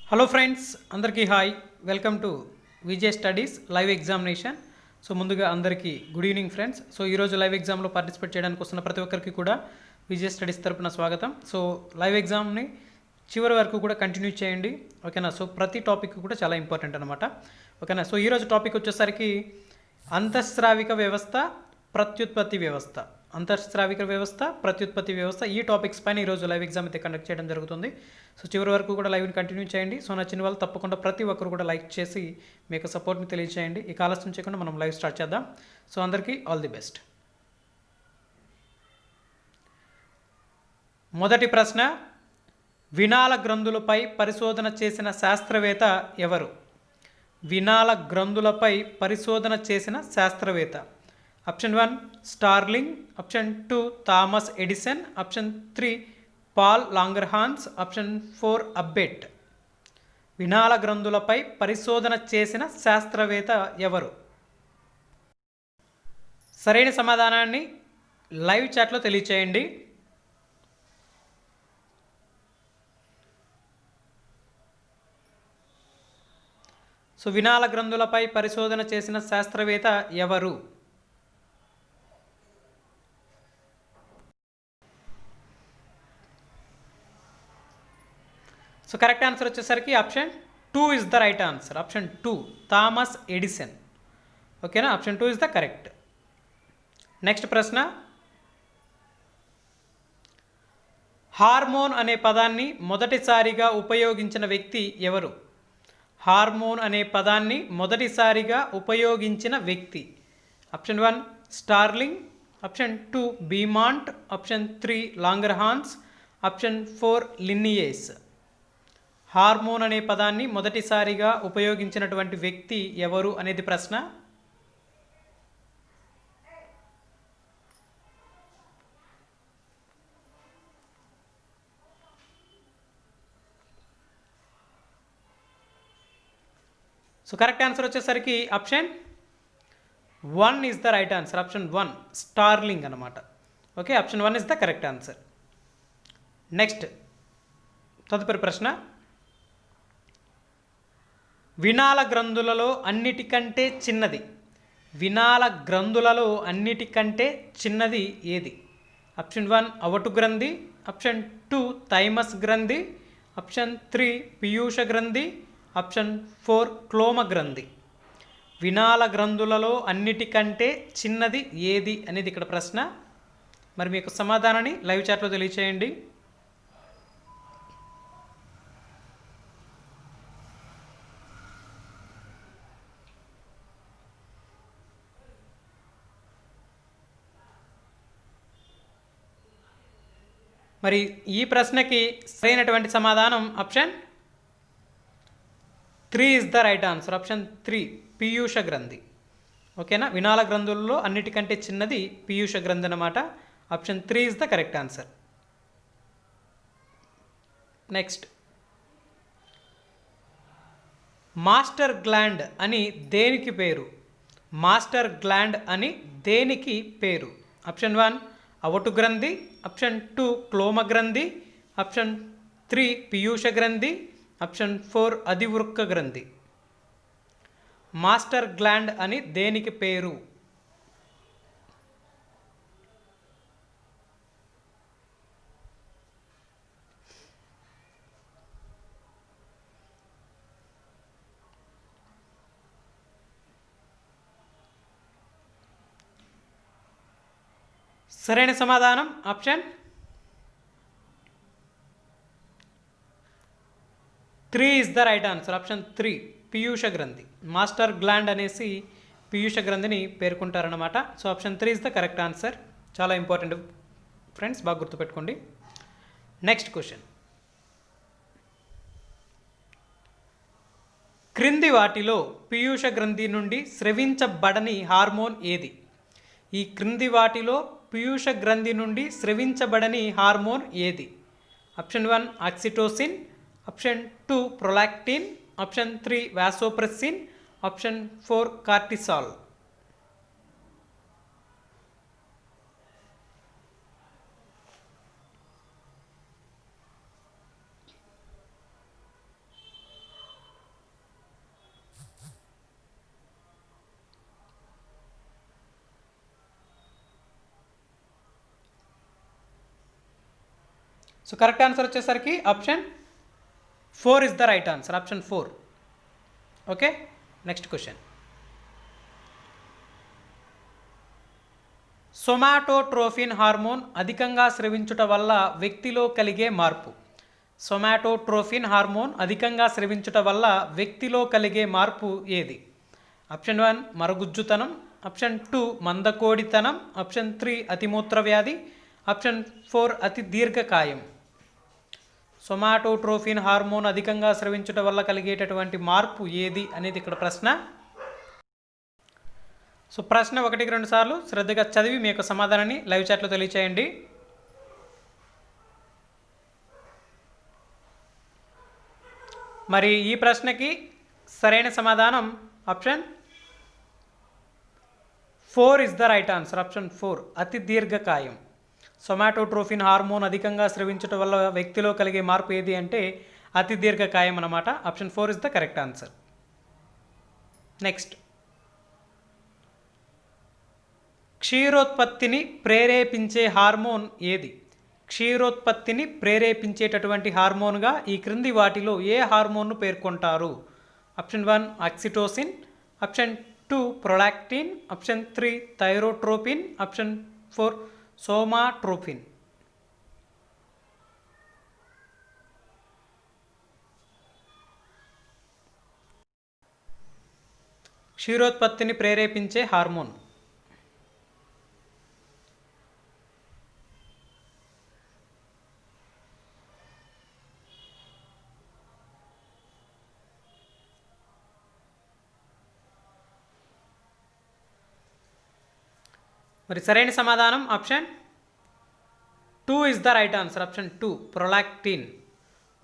Hello friends, అందరికీ hi. Welcome to VJ studies live examination. So ముందుగా అందరికీ good evening friends. So ఈరోజు live ఎగ్జామ్లో పార్టిసిపేట్ చేయడానికి వస్తున్న ప్రతి ఒక్కరికి కూడా విజే స్టడీస్ తరపున స్వాగతం. సో లైవ్ ఎగ్జామ్ని చివరి వరకు కూడా కంటిన్యూ చేయండి, ఓకేనా. సో ప్రతి టాపిక్ కూడా చాలా ఇంపార్టెంట్ అనమాట, ఓకేనా. సో ఈరోజు టాపిక్ వచ్చేసరికి అంతఃస్రావిక వ్యవస్థ, ప్రత్యుత్పత్తి వ్యవస్థ. అంతఃస్రావిక వ్యవస్థ, ప్రత్యుత్పత్తి వ్యవస్థ, ఈ టాపిక్స్ పైన ఈరోజు లైవ్ ఎగ్జామ్ అయితే కండక్ట్ చేయడం జరుగుతుంది. సో చివరి వరకు కూడా లైవ్ని కంటిన్యూ చేయండి. సో నచ్చిన వాళ్ళు తప్పకుండా ప్రతి ఒక్కరు కూడా లైక్ చేసి మీ యొక్క సపోర్ట్ని తెలియజేయండి. ఈ ఆలస్యం చేయకుండా మనం లైవ్ స్టార్ట్ చేద్దాం. సో అందరికీ ఆల్ ది బెస్ట్. మొదటి ప్రశ్న, వినాల గ్రంథులపై పరిశోధన చేసిన శాస్త్రవేత్త ఎవరు? వినాల గ్రంథులపై పరిశోధన చేసిన శాస్త్రవేత్త. Option 1 Starling, option 2 Thomas Edison, option 3 Paul Langerhans, option 4 Abbott. వినాల గ్రంథులపై పరిశోధన చేసిన శాస్త్రవేత్త ఎవరు? సరైన సమాధానాన్ని లైవ్ చాట్లో తెలియచేయండి. సో వినాల గ్రంథులపై పరిశోధన చేసిన శాస్త్రవేత్త ఎవరు? సో కరెక్ట్ ఆన్సర్ వచ్చేసరికి option 2 is the right answer. Option 2 Thomas Edison, ఓకేనా. Option 2 is the correct. Next ప్రశ్న, హార్మోన్ అనే పదాన్ని మొదటిసారిగా ఉపయోగించిన వ్యక్తి ఎవరు? హార్మోన్ అనే పదాన్ని మొదటిసారిగా ఉపయోగించిన వ్యక్తి. Option 1 Starling, option 2 Beaumont, option 3 Langerhans, option 4 Linnaeus. Hormone అనే పదాన్ని మొదటిసారిగా ఉపయోగించినటువంటి వ్యక్తి ఎవరు అనేది ప్రశ్న. సో కరెక్ట్ ఆన్సర్ వచ్చేసరికి option 1 is the right answer. Option 1 Starling అనమాట, okay. Option 1 is the correct answer. Next తదుపరి ప్రశ్న, వినాల గ్రంథులలో అన్నిటికంటే చిన్నది. వినాల గ్రంథులలో అన్నిటికంటే చిన్నది ఏది? ఆప్షన్ 1 అవటు గ్రంథి, ఆప్షన్ 2 థైమస్ గ్రంథి, ఆప్షన్ 3 పీయూష గ్రంథి, ఆప్షన్ 4 క్లోమ గ్రంథి. వినాల గ్రంథులలో అన్నిటికంటే చిన్నది ఏది అనేది ఇక్కడ ప్రశ్న. మరి మీకు సమాధానాన్ని లైవ్ చాట్లో తెలియచేయండి. మరి ఈ ప్రశ్నకి సరైనటువంటి సమాధానం option 3 is the right answer. Option 3 పీయూష గ్రంథి, ఓకేనా. వినాల గ్రంథులలో అన్నిటికంటే చిన్నది పీయూష గ్రంథి అన్నమాట. Option 3 is the correct answer. Next, master gland అని దేనికి పేరు? మాస్టర్ గ్లాండ్ అని దేనికి పేరు? ఆప్షన్ 1 అవటు గ్రంథి, ఆప్షన్ 2 క్లోమ గ్రంథి, ఆప్షన్ 3 పీయూష గ్రంథి, ఆప్షన్ 4 అధివృక్క గ్రంథి. మాస్టర్ గ్లాండ్ అని దేనికి పేరు? సరైన సమాధానం option 3 is the right answer. Option 3 పీయూష గ్రంథి. మాస్టర్ గ్లాండ్ అనేసి పీయూష గ్రంథిని పేర్కొంటారన్నమాట. So option 3 is the correct answer. చాలా ఇంపార్టెంట్ ఫ్రెండ్స్, బాగా గుర్తుపెట్టుకోండి. నెక్స్ట్ క్వశ్చన్, క్రింది వాటిలో పీయూష గ్రంథి నుండి స్రవించబడని హార్మోన్ ఏది? ఈ క్రింది వాటిలో పీయూష గ్రంథి నుండి స్రవించబడని హార్మోన్ ఏది? Option 1 oxytocin, option 2 prolactin, option 3 vasopressin, option 4 cortisol. So correct answer వచ్చేసరికి option 4 is the right answer, option 4. Okay, next question. Somatotrophin hormone అధికంగా స్రవించుట వల్ల వ్యక్తిలో కలిగే మార్పు. సొమాటోట్రోఫిన్ హార్మోన్ అధికంగా స్రవించుట వల్ల వ్యక్తిలో కలిగే మార్పు ఏది? ఆప్షన్ 1 మరుగుజ్జుతనం, ఆప్షన్ 2 మందకోడితనం, ఆప్షన్ 3 అతిమూత్ర వ్యాధి, ఆప్షన్ 4 అతి దీర్ఘకాయం. సొమాటోట్రోఫిన్ హార్మోన్ అధికంగా స్రవించుట వల్ల కలిగేటటువంటి మార్పు ఏది అనేది ఇక్కడ ప్రశ్న. సో ప్రశ్న 1-2 సార్లు శ్రద్ధగా చదివి మీ యొక్క సమాధానాన్ని లైవ్ చాట్లో తెలియచేయండి. మరి ఈ ప్రశ్నకి సరైన సమాధానం option 4 is the right answer, option 4 అతి దీర్ఘకాయం. సొమాటోట్రోఫిన్ హార్మోన్ అధికంగా స్రవించడం వల్ల వ్యక్తిలో కలిగే మార్పు ఏది అంటే అతి దీర్ఘకాయం అన్నమాట. Option 4 is the correct answer. Next, క్షీరోత్పత్తిని ప్రేరేపించే హార్మోన్ ఏది? క్షీరోత్పత్తిని ప్రేరేపించేటటువంటి హార్మోన్గా ఈ క్రింది వాటిలో ఏ హార్మోన్ను పేర్కొంటారు? Option 1 oxytocin, option 2 prolactin, option 3 thyrotropin, option 4 somatropin. క్షీరోత్పత్తిని ప్రేరేపించే హార్మోన్. మరి సరైన సమాధానం option 2 is the right answer, option 2 prolactin.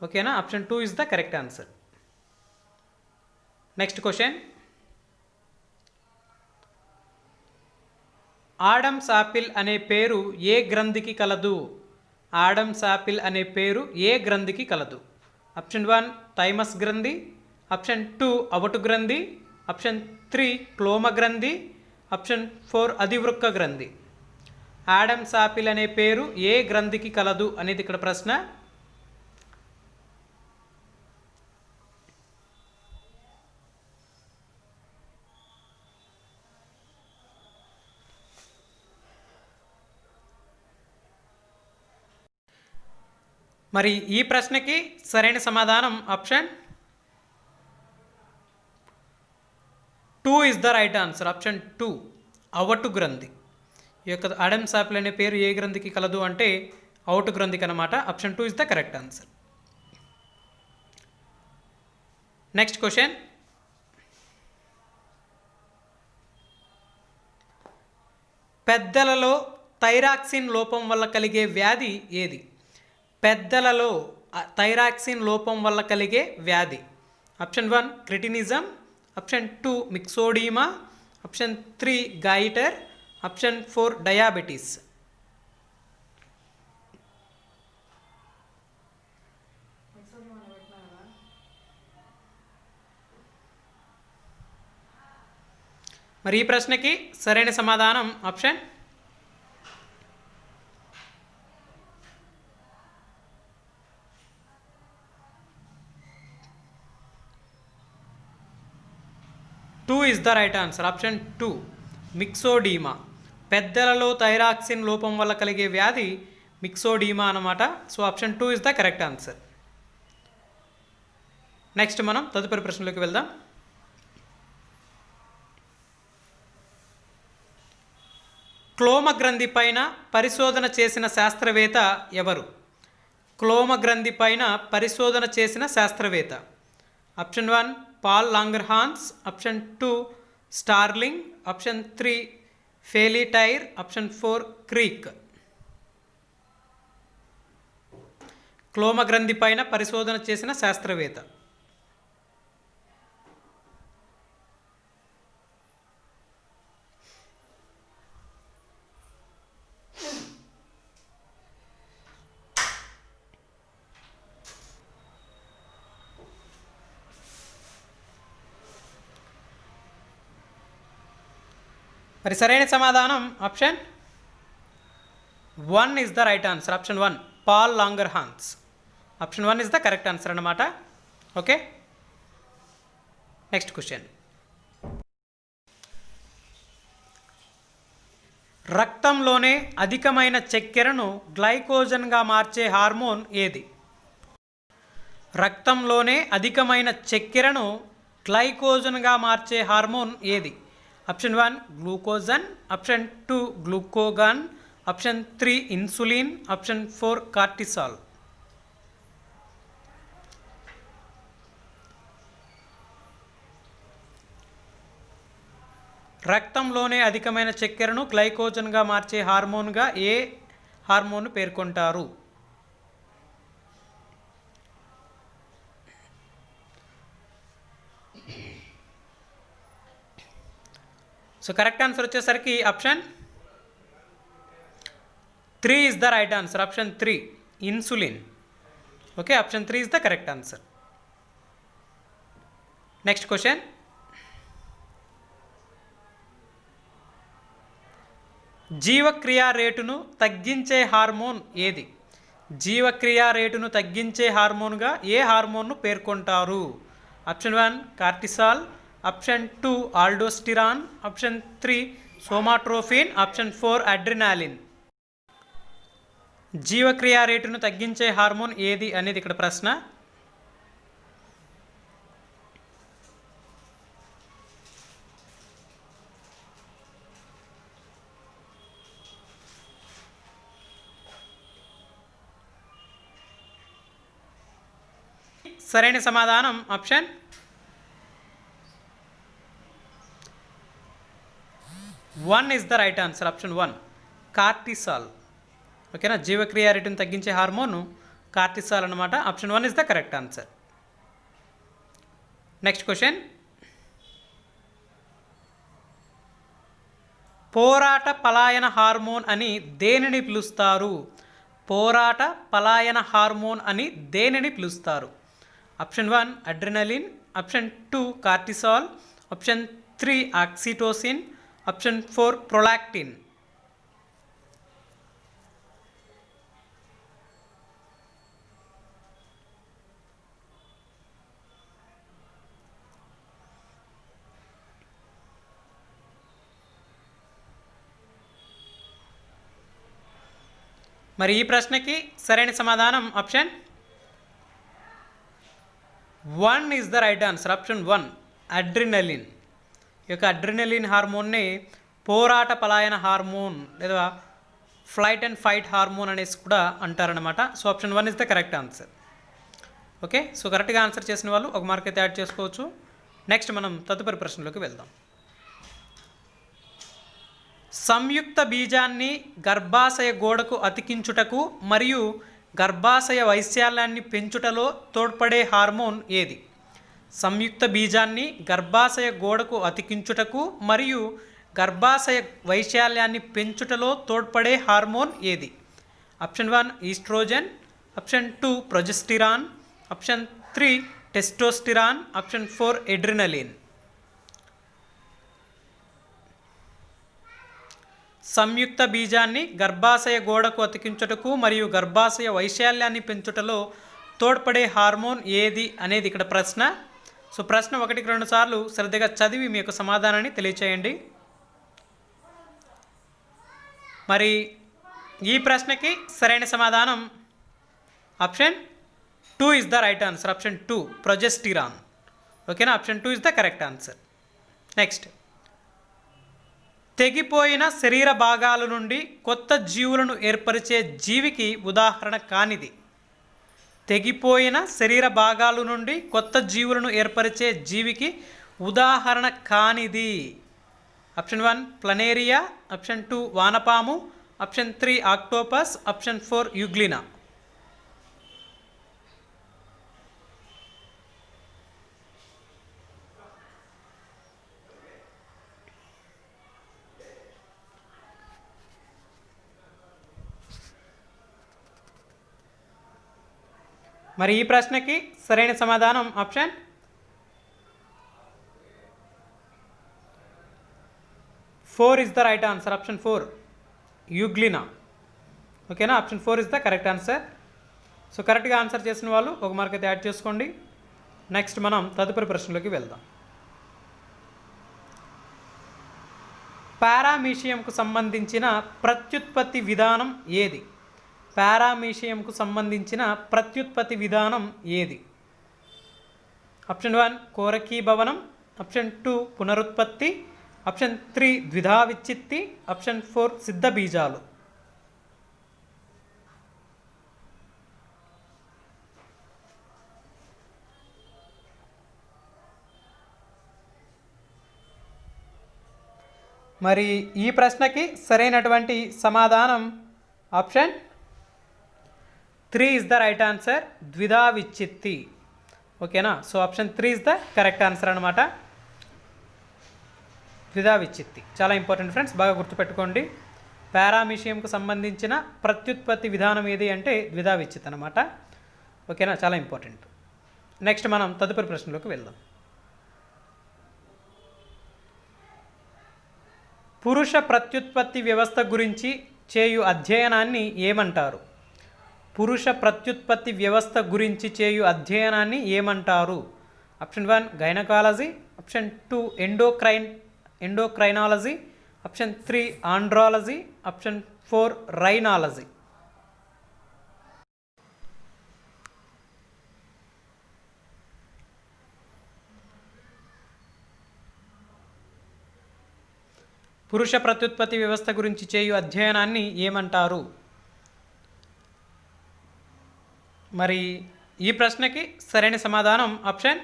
ఓకేనా, option 2 is the correct answer. Next question. Adam's apple అనే పేరు ఏ గ్రంథికి కలదు? ఆడమ్స్ యాపిల్ అనే పేరు ఏ గ్రంథికి కలదు? ఆప్షన్ 1 థైమస్ గ్రంథి, ఆప్షన్ 2 అవటు గ్రంథి, ఆప్షన్ 3 క్లోమ గ్రంథి, ఆప్షన్ 4 అధివృక్క గ్రంథి. ఆడమ్స్ యాపిల్ అనే పేరు ఏ గ్రంథికి కలదు అనేది ఇక్కడ ప్రశ్న. మరి ఈ ప్రశ్నకి సరైన సమాధానం option 2 is the right answer, option 2 అవటు గ్రంథి. ఈ యొక్క ఆడమ్స్ యాపిల్ అనే పేరు ఏ గ్రంథికి కలదు అంటే అవటు గ్రంథికి అన్నమాట. Option 2 is the correct answer. Next question. పెద్దలలో థైరాక్సిన్ లోపం వల్ల కలిగే వ్యాధి ఏది? పెద్దలలో థైరాక్సిన్ లోపం వల్ల కలిగే వ్యాధి. Option 1 cretinism, option 2 myxoedema, option 3 goitre, option 4 diabetes. మరి ఈ ప్రశ్నకి సరైన సమాధానం option 2 is the right answer, option 2 myxoedema. పెద్దలలో థైరాక్సిన్ లోపం వల్ల కలిగే వ్యాధి మిక్సోడీమా అన్నమాట. So option 2 is the correct answer. Next మనం తదుపరి ప్రశ్నలోకి వెళ్దాం. క్లోమ గ్రంథి పైన పరిశోధన చేసిన శాస్త్రవేత్త ఎవరు? క్లోమ గ్రంథి పైన పరిశోధన చేసిన శాస్త్రవేత్త. Option 1 Paul Langerhans, option 2 Starling, option 3 ఫేలిటైర్, ఆప్షన్ 4 క్రీక్. క్లోమ గ్రంథి పైన పరిశోధన చేసిన శాస్త్రవేత్త. మరి సరైన సమాధానం option 1 is the right answer, option 1 Paul Langerhans. Option 1 is the correct answer అన్నమాట. Okay, next question. రక్తంలోనే అధికమైన చక్కెరను గ్లైకోజన్గా మార్చే హార్మోన్ ఏది? రక్తంలోనే అధికమైన చక్కెరను గ్లైకోజన్గా మార్చే హార్మోన్ ఏది? Option 1 glycogen, option 2 glucagon, option 3 insulin, option 4 cortisol. రక్తంలోనే అధికమైన చక్కెరను గ్లైకోజన్గా మార్చే హార్మోన్గా ఏ హార్మోన్ పేర్కొంటారు? సో కరెక్ట్ ఆన్సర్ వచ్చేసరికి option 3 is the right answer. Option 3 insulin. Okay, option 3 is the correct answer. Next question. జీవక్రియా రేటును తగ్గించే హార్మోన్ ఏది? జీవక్రియా రేటును తగ్గించే హార్మోన్గా ఏ హార్మోన్ను పేర్కొంటారు? Option 1 cortisol, option 2 aldosterone, option 3 somatotrophin, option 4 adrenaline. జీవక్రియా రేటును తగ్గించే హార్మోన్ ఏది అనేది ఇక్కడ ప్రశ్న. సరైన సమాధానం option 1 is the right answer. Option 1 cortisol. ఓకేనా, జీవక్రియా రేటును తగ్గించే హార్మోన్ కార్టిసాల్ అనమాట. Option 1 is the correct answer. Next question. పోరాట పలాయన హార్మోన్ అని దేనిని పిలుస్తారు? పోరాట పలాయన హార్మోన్ అని దేనిని పిలుస్తారు? Option 1 adrenaline, option 2 cortisol, option 3 oxytocin, option 4 prolactin. మరి ఈ ప్రశ్నకి సరైన సమాధానం option 1 is the right answer. Option 1 adrenaline. ఈ యొక్క అడ్రినలిన్ హార్మోన్ని పోరాట పలాయన హార్మోన్ లేదా ఫ్లైట్ అండ్ ఫైట్ హార్మోన్ అనేసి కూడా అంటారనమాట. So option 1 is the correct answer. Okay, so కరెక్ట్గా ఆన్సర్ చేసిన వాళ్ళు ఒక మార్క్ అయితే యాడ్ చేసుకోవచ్చు. నెక్స్ట్ మనం తదుపరి ప్రశ్నలోకి వెళ్దాం. సంయుక్త బీజాన్ని గర్భాశయ గోడకు అతికించుటకు మరియు గర్భాశయ వైశాల్యాన్ని పెంచుటలో తోడ్పడే హార్మోన్ ఏది? సంయుక్త బీజాన్ని గర్భాశయ గోడకు అతికించుటకు మరియు గర్భాశయ వైశాల్యాన్ని పెంచుటలో తోడ్పడే హార్మోన్ ఏది? Option 1 oestrogen, option 2 progesterone, option 3 testosterone, option 4 adrenaline. సంయుక్త బీజాన్ని గర్భాశయ గోడకు అతికించుటకు మరియు గర్భాశయ వైశాల్యాన్ని పెంచుటలో తోడ్పడే హార్మోన్ ఏది అనేది ఇక్కడ ప్రశ్న. సో ప్రశ్న 1-2 సార్లు శ్రద్ధగా చదివి మీ యొక్క సమాధానాన్ని తెలియచేయండి. మరి ఈ ప్రశ్నకి సరైన సమాధానం option 2 is the right answer. Option 2 progesterone. ఓకేనా, option 2 is the correct answer. Next. తెగిపోయిన శరీర భాగాల నుండి కొత్త జీవులను ఏర్పరిచే జీవికి ఉదాహరణ కానిది? తెగిపోయిన శరీర భాగాల నుండి కొత్త జీవులను ఏర్పరిచే జీవికి ఉదాహరణ కానిది? ఆప్షన్ 1 ప్లనేరియా, ఆప్షన్ 2 వానపాము, ఆప్షన్ 3 ఆక్టోపస్, ఆప్షన్ 4 యుగ్లినా. మరి ఈ ప్రశ్నకి సరైన సమాధానం option 4 is the right answer. Option 4 euglena. ఓకేనా, option 4 is the correct answer. So కరెక్ట్గా ఆన్సర్ చేసిన వాళ్ళు ఒక మార్క్ అయితే యాడ్ చేసుకోండి. నెక్స్ట్ మనం తదుపరి ప్రశ్నలోకి వెళ్దాం. పారామీషియంకు సంబంధించిన ప్రత్యుత్పత్తి విధానం ఏది? పారామీషియంకు సంబంధించిన ప్రత్యుత్పత్తి విధానం ఏది? ఆప్షన్ 1 కోరకీభవనం, ఆప్షన్ 2 పునరుత్పత్తి, ఆప్షన్ 3 ద్విధా విచ్చిత్తి, ఆప్షన్ 4 సిద్ధ బీజాలు. మరి ఈ ప్రశ్నకి సరైనటువంటి సమాధానం option 3 is the right answer, ద్విధా విచ్చిత్తి. ఓకేనా? So option 3 is the correct answer అనమాట, ద్విధా విచ్చిత్తి. చాలా ఇంపార్టెంట్ ఫ్రెండ్స్, బాగా గుర్తుపెట్టుకోండి. పారామీషియంకు సంబంధించిన ప్రత్యుత్పత్తి విధానం ఏది అంటే ద్విధా విచ్చిత్తి అనమాట. ఓకేనా? చాలా ఇంపార్టెంట్. నెక్స్ట్ మనం తదుపరి ప్రశ్నలోకి వెళ్దాం. పురుష ప్రత్యుత్పత్తి వ్యవస్థ గురించి చేయు అధ్యయనాన్ని ఏమంటారు? పురుష ప్రత్యుత్పత్తి వ్యవస్థ గురించి చేయు అధ్యయనాన్ని ఏమంటారు? Option 1 gynaecology, option 2 endocrinology, option 3 andrology, option 4 rhinology. పురుష ప్రత్యుత్పత్తి వ్యవస్థ గురించి చేయు అధ్యయనాన్ని ఏమంటారు? మరి ఈ ప్రశ్నకి సరైన సమాధానం option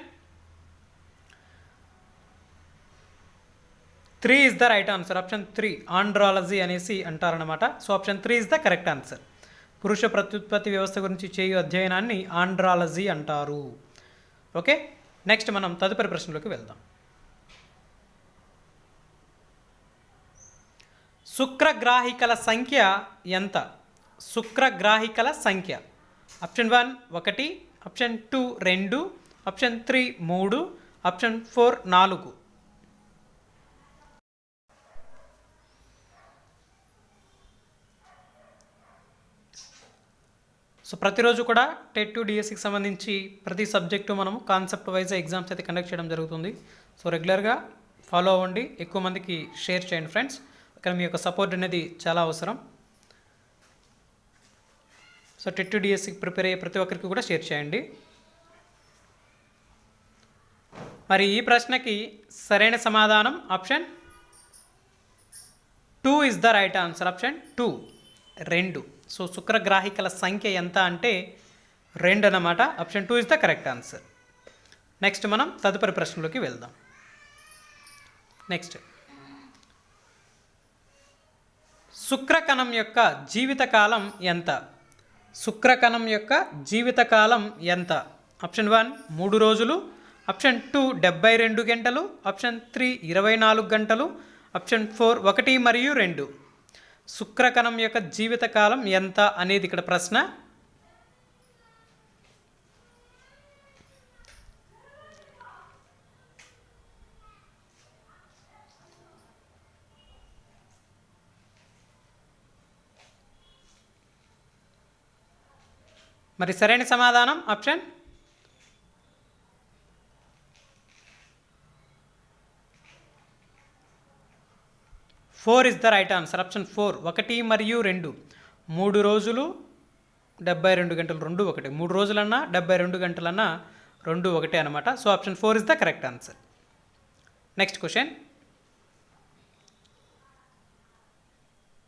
3 is the right answer. Option 3 andrology అనేసి అంటారనమాట. So option 3 is the correct answer. పురుష ప్రత్యుత్పత్తి వ్యవస్థ గురించి చేయు అధ్యయనాన్ని ఆండ్రాలజీ అంటారు. ఓకే, నెక్స్ట్ మనం తదుపరి ప్రశ్నలోకి వెళ్దాం. శుక్రగ్రాహికల సంఖ్య ఎంత? శుక్రగ్రాహికల సంఖ్య. Option 1 1, option 2 2, option 3 3, option 4 4. So ప్రతిరోజు కూడా టెట్ 2 డిఎస్సికి సంబంధించి ప్రతి సబ్జెక్టు మనము కాన్సెప్ట్ వైజ్ ఎగ్జామ్స్ అయితే కండక్ట్ చేయడం జరుగుతుంది. సో రెగ్యులర్గా ఫాలో అవ్వండి, ఎక్కువ మందికి షేర్ చేయండి ఫ్రెండ్స్. ఇక్కడ మీ యొక్క సపోర్ట్ అనేది చాలా అవసరం. సో టెట్ 2 డిఎస్సికి ప్రిపేర్ అయ్యే ప్రతి ఒక్కరికి కూడా షేర్ చేయండి. మరి ఈ ప్రశ్నకి సరైన సమాధానం option 2 is the right answer. Option 2 2. So శుక్రగ్రాహికల సంఖ్య ఎంత అంటే 2 అన్నమాట. Option 2 is the correct answer. Next మనం తదుపరి ప్రశ్నలోకి వెళ్దాం. నెక్స్ట్, శుక్రకణం యొక్క జీవితకాలం ఎంత? శుక్రకణం యొక్క జీవితకాలం ఎంత? ఆప్షన్ 1 3 రోజులు, ఆప్షన్ 2 72 గంటలు, ఆప్షన్ 3 24 గంటలు, ఆప్షన్ 4 1 మరియు 2. శుక్రకణం యొక్క జీవితకాలం ఎంత అనేది ఇక్కడ ప్రశ్న. మరి సరైన సమాధానం option 4 is the right answer. Option 4 1 మరియు 2. 3 రోజులు 72 గంటలు 2 1. 3 రోజులన్నా 72 గంటలన్నా 2 1 అనమాట. So option 4 is the correct answer. Next question,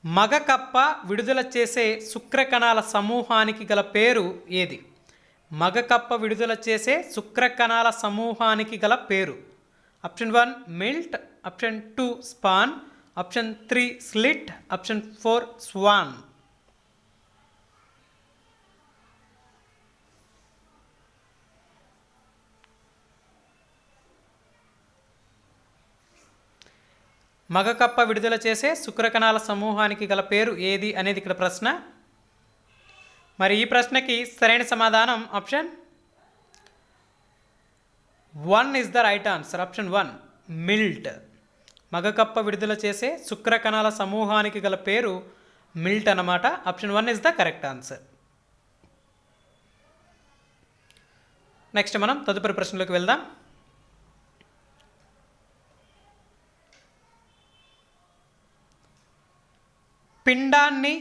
మగ కప్ప విడుదల చేసే శుక్రకణాల సమూహానికి గల పేరు ఏది? మగ కప్ప విడుదల చేసే శుక్రకణాల సమూహానికి గల పేరు. Option 1 milt, option 2 spawn, option 3 slit, option 4 swan. మగకప్ప విడుదల చేసే శుక్రకణాల సమూహానికి గల పేరు ఏది అనేది ఇక్కడ ప్రశ్న. మరి ఈ ప్రశ్నకి సరైన సమాధానం option 1 is the right answer. Option 1 మిల్ట్. మగకప్ప విడుదల చేసే శుక్రకణాల సమూహానికి గల పేరు మిల్ట్ అన్నమాట. Option 1 is the correct answer. Next మనం తదుపరి ప్రశ్నలోకి వెళ్దాం. పిండాన్ని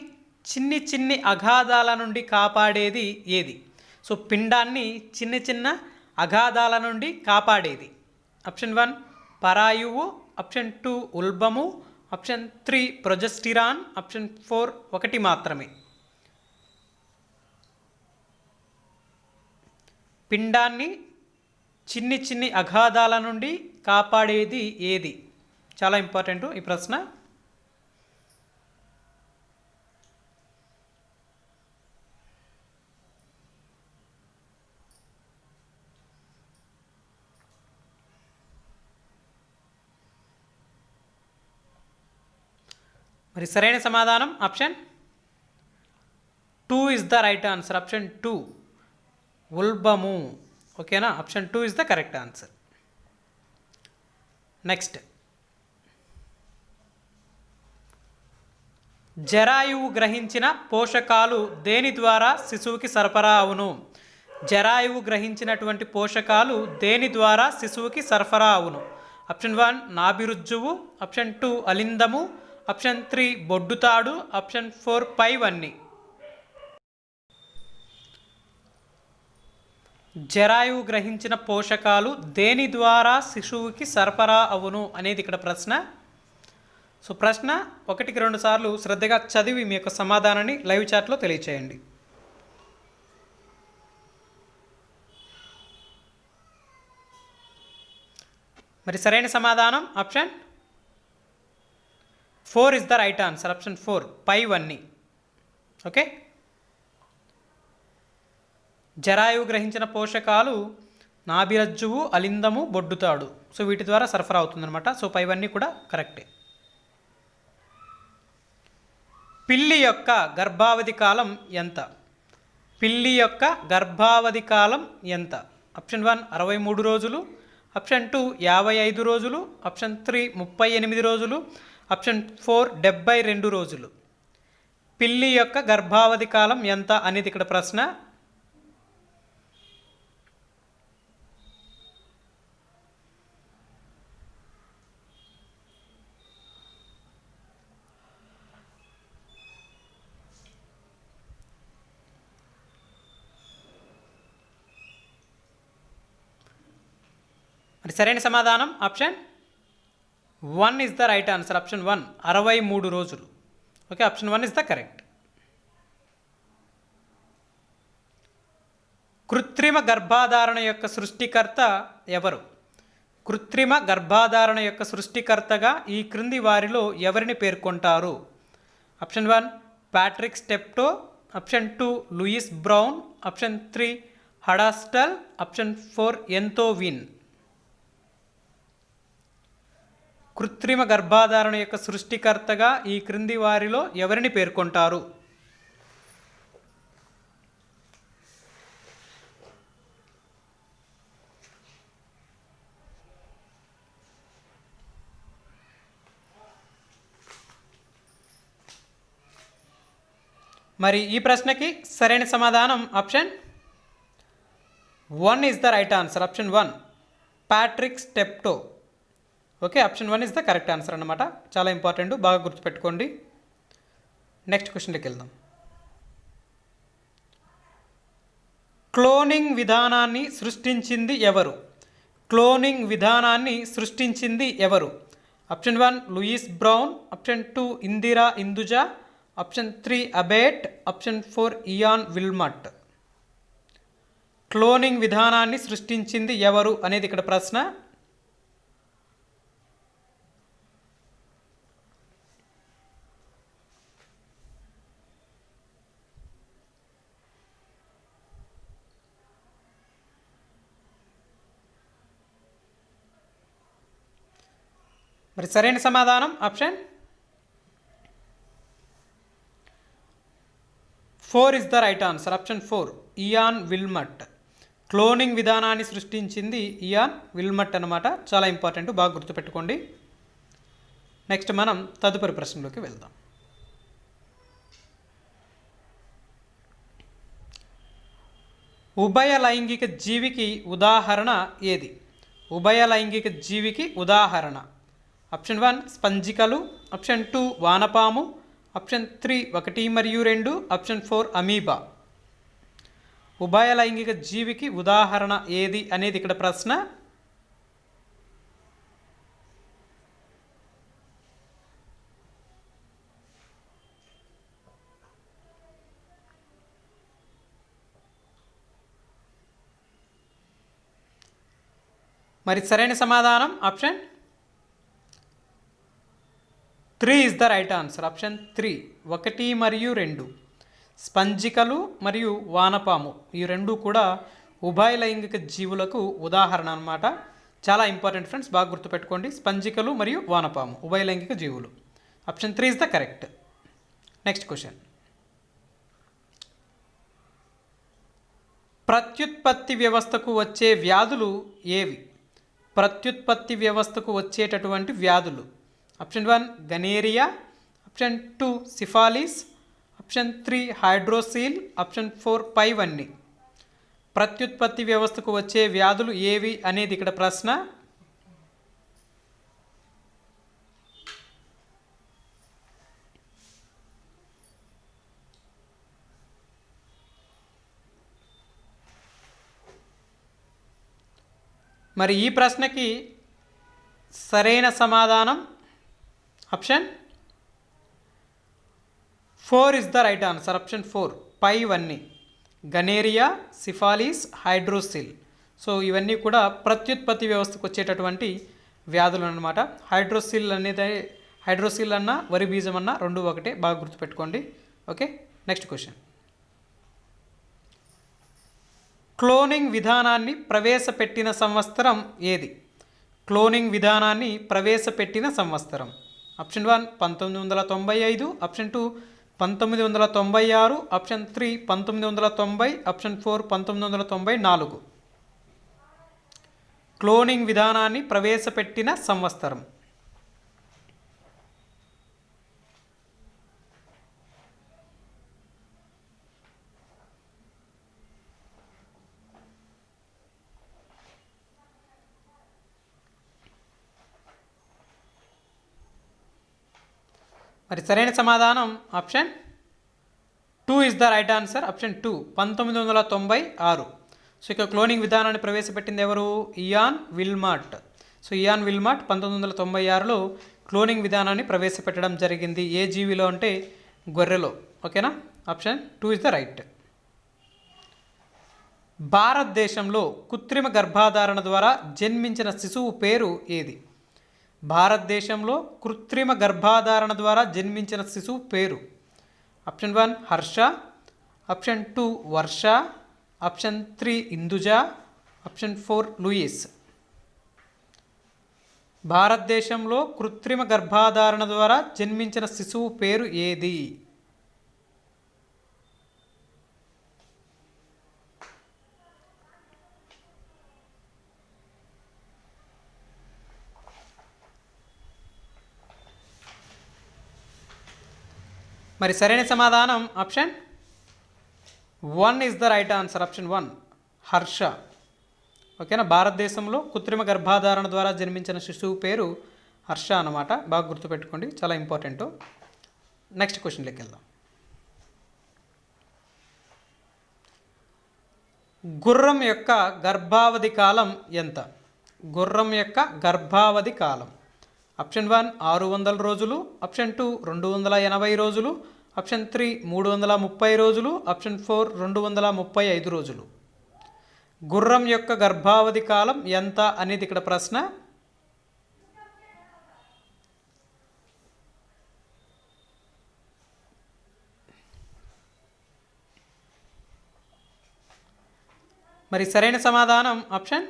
చిన్ని చిన్ని అగాధాల నుండి కాపాడేది ఏది? సో పిండాన్ని చిన్న చిన్న అగాధాల నుండి కాపాడేది. ఆప్షన్ 1 పరాయువు, ఆప్షన్ 2 ఉల్బము, ఆప్షన్ 3 ప్రొజెస్టిరాన్, ఆప్షన్ 4 ఒకటి మాత్రమే. పిండాన్ని చిన్ని చిన్ని అగాధాల నుండి కాపాడేది ఏది? చాలా ఇంపార్టెంట్ ఈ ప్రశ్న. మరి సరైన సమాధానం option 2 is the right answer. Option 2 ఉల్బము. ఓకేనా, option 2 is the correct answer. Next, జరాయువు గ్రహించిన పోషకాలు దేని ద్వారా శిశువుకి సరఫరా అవును? జరాయువు గ్రహించినటువంటి పోషకాలు దేని ద్వారా శిశువుకి సరఫరా అవును? ఆప్షన్ 1 నాభిరుజ్జువు, ఆప్షన్ 2 అలిందము, ఆప్షన్ 3 బొడ్డుతాడు, ఆప్షన్ 4 పైవన్నీ. జరాయువు గ్రహించిన పోషకాలు దేని ద్వారా శిశువుకి సరఫరా అవును అనేది ఇక్కడ ప్రశ్న. సో ప్రశ్న 1కి 2 సార్లు శ్రద్ధగా చదివి మీ యొక్క సమాధానాన్ని లైవ్ చాట్లో తెలియచేయండి. మరి సరైన సమాధానం option 4 is the right answer. Option 4 పైవన్నీ. ఓకే, జరాయువు గ్రహించిన పోషకాలు నాభిరజ్జువు, అలిందము, బొడ్డుతాడు. సో వీటి ద్వారా సరఫరా అవుతుందన్నమాట. సో పైవన్నీ కూడా కరెక్టే. పిల్లి యొక్క గర్భావధి కాలం ఎంత? పిల్లి యొక్క గర్భావధి కాలం ఎంత? ఆప్షన్ 1 63 రోజులు, ఆప్షన్ 2 55 రోజులు, ఆప్షన్ 3 38 రోజులు, ఆప్షన్ 4 72 రోజులు. పిల్లి యొక్క గర్భావధి కాలం ఎంత అనేది ఇక్కడ ప్రశ్న. మరి సరైన సమాధానం option 1 is the right answer. Option 1 63 రోజులు. Okay, option 1 is the correct. కృత్రిమ గర్భాధారణ యొక్క సృష్టికర్త ఎవరు? కృత్రిమ గర్భాధారణ యొక్క సృష్టికర్తగా ఈ క్రింది వారిలో ఎవరిని పేర్కొంటారు? Option 1 Patrick Steptoe, option 2 Louise Brown, option 3 హడాస్టల్, ఆప్షన్ 4 ఎంతోవిన్. కృత్రిమ గర్భాధారణ యొక్క సృష్టికర్తగా ఈ క్రింది వారిలో ఎవరిని పేర్కొంటారు? మరి ఈ ప్రశ్నకి సరైన సమాధానం option 1 is the right answer. Option 1 Patrick Steptoe. Okay, option 1 is the correct answer అన్నమాట. చాలా ఇంపార్టెంట్, బాగా గుర్తుపెట్టుకోండి. నెక్స్ట్ క్వశ్చన్కి వెళ్దాం. క్లోనింగ్ విధానాన్ని సృష్టించింది ఎవరు? క్లోనింగ్ విధానాన్ని సృష్టించింది ఎవరు? Option 1 Louise Brown, option 2 Indira Hinduja, option 3 అబేట్, ఆప్షన్ 4 ఇయాన్ విల్మట్. క్లోనింగ్ విధానాన్ని సృష్టించింది ఎవరు అనేది ఇక్కడ ప్రశ్న. మరి సరైన సమాధానం option 4 is the right answer. Option 4 Ian Wilmut. Cloning విధానాన్ని సృష్టించింది ఇయాన్ విల్మట్ అన్నమాట. చాలా ఇంపార్టెంట్, బాగా గుర్తుపెట్టుకోండి. నెక్స్ట్ మనం తదుపరి ప్రశ్నలోకి వెళ్దాం. ఉభయ లైంగిక జీవికి ఉదాహరణ ఏది? ఉభయ లైంగిక జీవికి ఉదాహరణ ఆప్షన్ 1 స్పంజికలు, ఆప్షన్ 2 వానపాము, ఆప్షన్ 3 1 మరియు 2, ఆప్షన్ 4 అమీబా. ఉభయ లైంగిక జీవికి ఉదాహరణ ఏది అనేది ఇక్కడ ప్రశ్న. మరి సరైన సమాధానం option 3 is the right answer. Option 3 1 మరియు 2 స్పంజికలు మరియు వానపాము ఈ రెండు కూడా ఉభయ లైంగిక జీవులకు ఉదాహరణ అన్నమాట. చాలా ఇంపార్టెంట్ ఫ్రెండ్స్, బాగా గుర్తుపెట్టుకోండి. స్పంజికలు మరియు వానపాము ఉభయ లైంగిక జీవులు. Option 3 is the correct. Next question. ప్రత్యుత్పత్తి వ్యవస్థకు వచ్చే వ్యాధులు ఏవి? ప్రత్యుత్పత్తి వ్యవస్థకు వచ్చేటటువంటి వ్యాధులు option 1 gonorrhoea, option 2 syphilis, option 3 hydrocele, option 4 పైవన్నీ. ప్రత్యుత్పత్తి వ్యవస్థకు వచ్చే వ్యాధులు ఏవి అనేది ఇక్కడ ప్రశ్న. మరి ఈ ప్రశ్నకి సరైన సమాధానం option 4 is the right answer. Option 4 పైవన్నీ గనేరియా, సిఫాలిస్, హైడ్రోసిల్. సో ఇవన్నీ కూడా ప్రత్యుత్పత్తి వ్యవస్థకు వచ్చేటటువంటి వ్యాధులు అన్నమాట. హైడ్రోసిల్ అనేది హైడ్రోసిల్ అన్న వరి బీజం అన్న రెండు ఒకటే, బాగా గుర్తుపెట్టుకోండి. Okay, next question. క్లోనింగ్ విధానాన్ని ప్రవేశపెట్టిన సంవత్సరం ఏది? క్లోనింగ్ విధానాన్ని ప్రవేశపెట్టిన సంవత్సరం option 1 1995, option 2 1996, option 3 1990, option 4 1994. Cloning విధానాన్ని ప్రవేశపెట్టిన సంవత్సరం. మరి సరైన సమాధానం option 2 is the right answer. Option 2 1996. So ఇక క్లోనింగ్ విధానాన్ని ప్రవేశపెట్టింది ఎవరు? ఇయాన్ విల్మాట్. సో ఇయాన్ విల్మాట్ 1996లో క్లోనింగ్ విధానాన్ని ప్రవేశపెట్టడం జరిగింది. ఏ జీవిలో అంటే గొర్రెలో. ఓకేనా, ఆప్షన్ 2 ఇస్ ద రైట్. భారతదేశంలో కృత్రిమ గర్భధారణ ద్వారా జన్మించిన శిశువు పేరు ఏది? భారతదేశంలో కృత్రిమ గర్భధారణ ద్వారా జన్మించిన శిశువు పేరు ఆప్షన్ 1 హర్ష, ఆప్షన్ 2 వర్ష, ఆప్షన్ 3 ఇందుజ, ఆప్షన్ 4 లూయిస్. భారతదేశంలో కృత్రిమ గర్భధారణ ద్వారా జన్మించిన శిశువు పేరు ఏది? మరి సరైన సమాధానం option 1 is the right answer. Option 1 Harsha. ఓకేనా, భారతదేశంలో కృత్రిమ గర్భధారణ ద్వారా జన్మించిన శిశువు పేరు హర్ష అన్నమాట. బాగా గుర్తుపెట్టుకోండి, చాలా ఇంపార్టెంట్. నెక్స్ట్ క్వశ్చన్లోకి వెళ్దాం. గుర్రం యొక్క గర్భావధి కాలం ఎంత? గుర్రం యొక్క గర్భావధి కాలం ఆప్షన్ 1 600 రోజులు, ఆప్షన్ 2 280 రోజులు, ఆప్షన్ 3 330 రోజులు, ఆప్షన్ 4 235 రోజులు. గుర్రం యొక్క గర్భావధి కాలం ఎంత అనేది ఇక్కడ ప్రశ్న. మరి సరైన సమాధానం option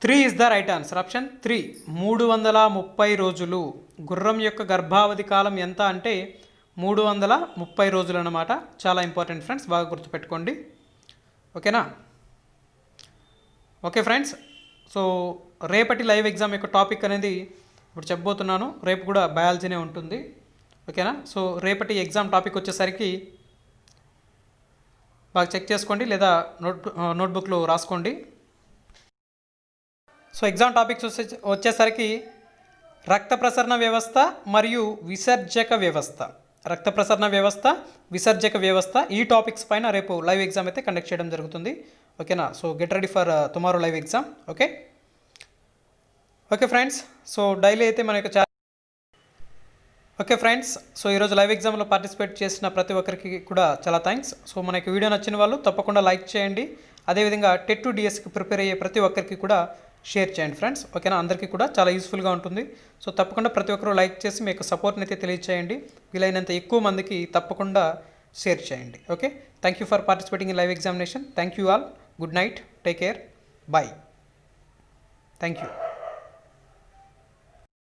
3 is the right answer. Option 3 330 రోజులు. గుర్రం యొక్క గర్భావధి కాలం ఎంత అంటే 330 రోజులు అన్నమాట. చాలా ఇంపార్టెంట్ ఫ్రెండ్స్, బాగా గుర్తుపెట్టుకోండి. ఓకేనా. ఓకే ఫ్రెండ్స్, సో రేపటి లైవ్ ఎగ్జామ్ యొక్క టాపిక్ అనేది ఇప్పుడు చెప్పబోతున్నాను. రేపు కూడా బయాలజీనే ఉంటుంది, ఓకేనా. సో రేపటి ఎగ్జామ్ టాపిక్ వచ్చేసరికి బాగా చెక్ చేసుకోండి లేదా నోట్బుక్లో రాసుకోండి. సో ఎగ్జామ్ టాపిక్స్ వచ్చేసరికి రక్త ప్రసరణ వ్యవస్థ మరియు విసర్జక వ్యవస్థ, రక్త ప్రసరణ వ్యవస్థ, విసర్జక వ్యవస్థ, ఈ టాపిక్స్ పైన రేపు లైవ్ ఎగ్జామ్ అయితే కండక్ట్ చేయడం జరుగుతుంది, ఓకేనా. So get ready for tomorrow live exam. Okay friends. So daily అయితే మన యొక్క ఓకే ఫ్రెండ్స్. సో ఈరోజు లైవ్ ఎగ్జామ్లో పార్టిసిపేట్ చేసిన ప్రతి ఒక్కరికి కూడా చాలా థ్యాంక్స్. సో మనకి వీడియో నచ్చిన వాళ్ళు తప్పకుండా లైక్ చేయండి. అదేవిధంగా టెట్ టు డిఎస్కి ప్రిపేర్ అయ్యే ప్రతి ఒక్కరికి కూడా షేర్ చేయండి ఫ్రెండ్స్, ఓకేనా. అందరికీ కూడా చాలా యూస్ఫుల్గా ఉంటుంది. సో తప్పకుండా ప్రతి ఒక్కరూ లైక్ చేసి మీకు సపోర్ట్ని అయితే తెలియచేయండి. వీలైనంత ఎక్కువ మందికి తప్పకుండా షేర్ చేయండి. Okay, thank you for participating in live examination. Thank you all. Good night, take care, bye. Thank you.